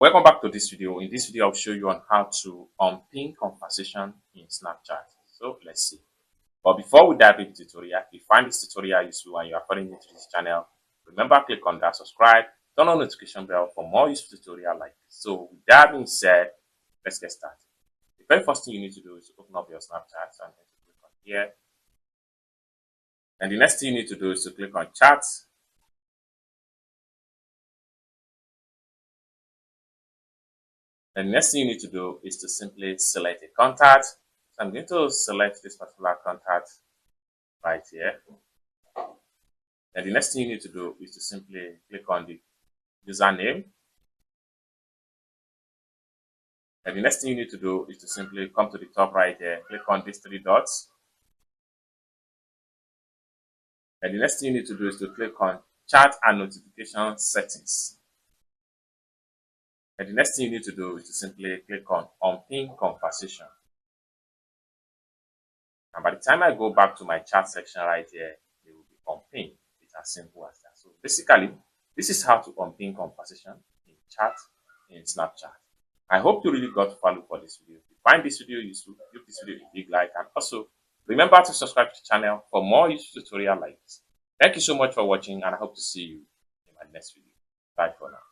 Welcome back to this video. In this video, I'll show you on how to unpin conversation in Snapchat. So let's see. But before we dive into the tutorial, if you find this tutorial useful and you are following me to this channel, remember click on that subscribe, turn on notification bell for more useful tutorial like this. So with that being said, let's get started. The very first thing you need to do is to open up your Snapchat. So I'm going to click on here. And the next thing you need to do is to click on chat. And the next thing you need to do is to simply select a contact. So I'm going to select this particular contact right here. And the next thing you need to do is to simply click on the username. And the next thing you need to do is to simply come to the top right here, click on these three dots. And the next thing you need to do is to click on chat and notification settings. And the next thing you need to do is to simply click on Unpin Conversation. And by the time I go back to my chat section right here, it will be unpinned. It's as simple as that. So basically, this is how to unpin conversation in chat in Snapchat. I hope you really got value for this video. If you find this video useful, give this video a big like, and also remember to subscribe to the channel for more useful tutorials like this. Thank you so much for watching, and I hope to see you in my next video. Bye for now.